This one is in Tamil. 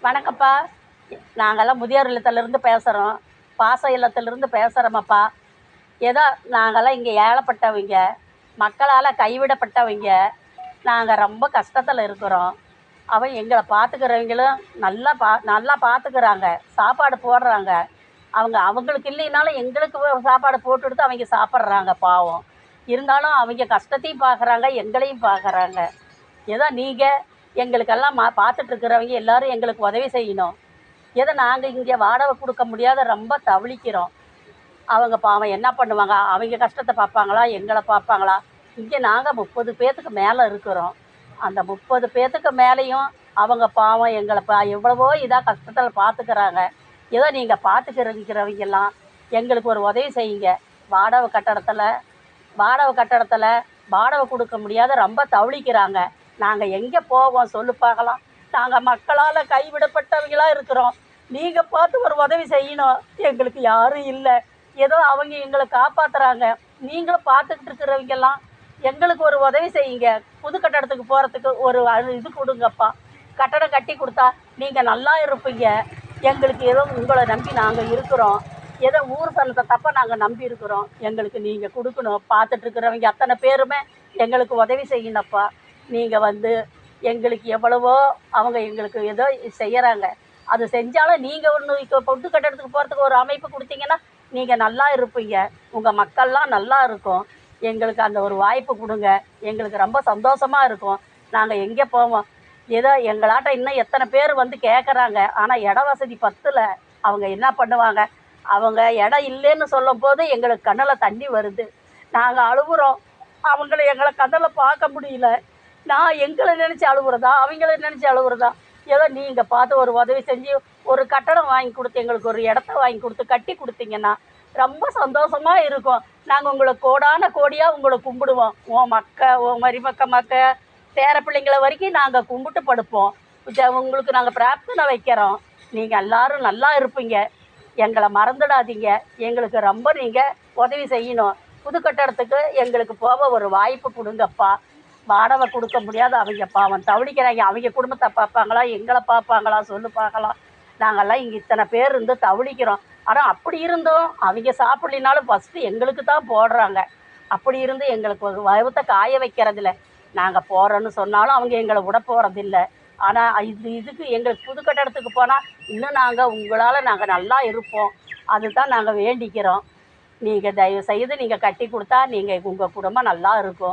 வணக்கம்ப்பா. நாங்கள்லாம் முதியோர் இல்லத்திலேருந்து பேசுகிறோம். பாச இல்லத்திலேருந்து பேசுகிறோமப்பா. ஏதோ நாங்கள்லாம் இங்கே ஏழப்பட்டவங்க, மக்களால் கைவிடப்பட்டவங்க. நாங்கள் ரொம்ப கஷ்டத்தில் இருக்கிறோம். எங்களை பார்த்துக்கிறவங்களும் நல்லா பார்த்துக்கிறாங்க, சாப்பாடு போடுறாங்க. அவங்களுக்கு இல்லைனாலும் எங்களுக்கு சாப்பாடு போட்டுடுத்து அவங்க சாப்பிட்றாங்க பாவம். இருந்தாலும் அவங்க கஷ்டத்தையும் பார்க்குறாங்க, எங்களையும் பார்க்குறாங்க. ஏதோ நீங்கள் எங்களுக்கெல்லாம் பார்த்துட்ருக்கிறவங்க எல்லோரும் எங்களுக்கு உதவி செய்யணும். ஏதோ நாங்கள் இங்கே வாடகை கொடுக்க முடியாத ரொம்ப தவிழிக்கிறோம். அவங்க பாவம் என்ன பண்ணுவாங்க? அவங்க கஷ்டத்தை பார்ப்பாங்களா, எங்களை பார்ப்பாங்களா? இங்கே நாங்கள் 30 பேர்த்துக்கு மேலே இருக்கிறோம். அந்த 30 பேர்த்துக்கு மேலேயும் அவங்க பாவம் எங்களை எவ்வளவோ இதாக கஷ்டத்தில் பார்த்துக்கிறாங்க. ஏதோ நீங்கள் பார்த்துக்கிறவங்கெல்லாம் எங்களுக்கு ஒரு உதவி செய்யுங்க. வாடகை கட்டடத்தில் வாடகை கொடுக்க முடியாத ரொம்ப தவிழிக்கிறாங்க. நாங்கள் எங்கே போவோம் சொல்லு பார்க்கலாம்? நாங்கள் மக்களால் கைவிடப்பட்டவங்களாக இருக்கிறோம். நீங்கள் பார்த்து ஒரு உதவி செய்யணும். எங்களுக்கு யாரும் இல்லை. ஏதோ அவங்க எங்களை காப்பாற்றுறாங்க. நீங்களும் பார்த்துக்கிட்டு இருக்கிறவங்கெல்லாம் எங்களுக்கு ஒரு உதவி செய்யுங்க. புது கட்டடத்துக்கு போகிறதுக்கு ஒரு இது கொடுங்கப்பா. கட்டடம் கட்டி கொடுத்தா நீங்கள் நல்லா இருப்பீங்க. எங்களுக்கு ஏதோ உங்களை நம்பி நாங்கள் இருக்கிறோம். ஏதோ ஊர் சனத்தை தப்ப நாங்கள் நம்பி இருக்கிறோம். எங்களுக்கு நீங்கள் கொடுக்கணும். பார்த்துட்ருக்கிறவங்க அத்தனை பேருமே எங்களுக்கு உதவி செய்யணும்ப்பா. நீங்கள் எங்களுக்கு எவ்வளவோ அவங்க எங்களுக்கு ஏதோ செய்கிறாங்க. அது செஞ்சாலும் நீங்கள் ஒன்று புது கட்டடத்துக்கு போகிறதுக்கு ஒரு அமைப்பு கொடுத்தீங்கன்னா நீங்கள் நல்லா இருப்பீங்க. உங்கள் மக்கள்லாம் நல்லா இருக்கும். எங்களுக்கு அந்த ஒரு வாய்ப்பு கொடுங்க. எங்களுக்கு ரொம்ப சந்தோஷமாக இருக்கும். நாங்கள் எங்கே போவோம்? ஏதோ எங்களாட்டம் இன்னும் எத்தனை பேர் கேட்குறாங்க. ஆனால் இட வசதி பத்தல. அவங்க என்ன பண்ணுவாங்க? அவங்க இடம் இல்லைன்னு சொல்லும்போது எங்களுக்கு கண்ணில் தண்ணி வருது. நாங்கள் அழுகுறோம். எங்களை கண்ணில் பார்க்க முடியல. நான் எங்களை நினச்சி அழுகுறதா, அவங்கள நினச்சி அழுகுறதா? ஏதோ நீங்கள் பார்த்து ஒரு உதவி செஞ்சு ஒரு கட்டடம் வாங்கி கொடுத்து எங்களுக்கு ஒரு இடத்த வாங்கி கொடுத்து கட்டி கொடுத்தீங்கன்னா ரொம்ப சந்தோஷமாக இருக்கும். நாங்கள் உங்களை கோடான கோடியாக உங்களை கும்பிடுவோம். உன் மருமக்க பேர பிள்ளைங்கள வரைக்கும் நாங்கள் கும்பிட்டு படுப்போம். உங்களுக்கு நாங்கள் பிரார்த்தனை வைக்கிறோம். நீங்கள் எல்லோரும் நல்லா இருப்பீங்க. எங்களை மறந்துடாதீங்க. எங்களுக்கு ரொம்ப நீங்கள் உதவி செய்யணும். புது கட்டடத்துக்கு எங்களுக்கு போக ஒரு வாய்ப்பு கொடுங்கப்பா. வாடகை கொடுக்க முடியாத அவங்க பாவம் தவிழிக்கிறாங்க. அவங்க குடும்பத்தை பார்ப்பாங்களா, எங்களை பார்ப்பாங்களா சொல்லு பார்க்கலாம்? நாங்கள்லாம் இங்கே இத்தனை பேர் இருந்து தவிழிக்கிறோம். ஆனால் அப்படி இருந்தும் அவங்க சாப்பிட்லினாலும் ஃபஸ்ட்டு எங்களுக்கு தான் போடுறாங்க. அப்படி இருந்து எங்களுக்கு ஒரு வயத்தை காய வைக்கிறதில்ல. நாங்கள் போகிறோன்னு சொன்னாலும் அவங்க எங்களை விட போகிறதில்ல. ஆனால் இதுக்கு எங்களுக்கு புது கட்டடத்துக்கு போனால் இன்னும் உங்களால் நாங்கள் நல்லா இருப்போம். அதுதான் நாங்கள் வேண்டிக்கிறோம். நீங்கள் தயவுசெய்து நீங்கள் கட்டி கொடுத்தா உங்கள் குடும்பம் நல்லா இருக்கும்.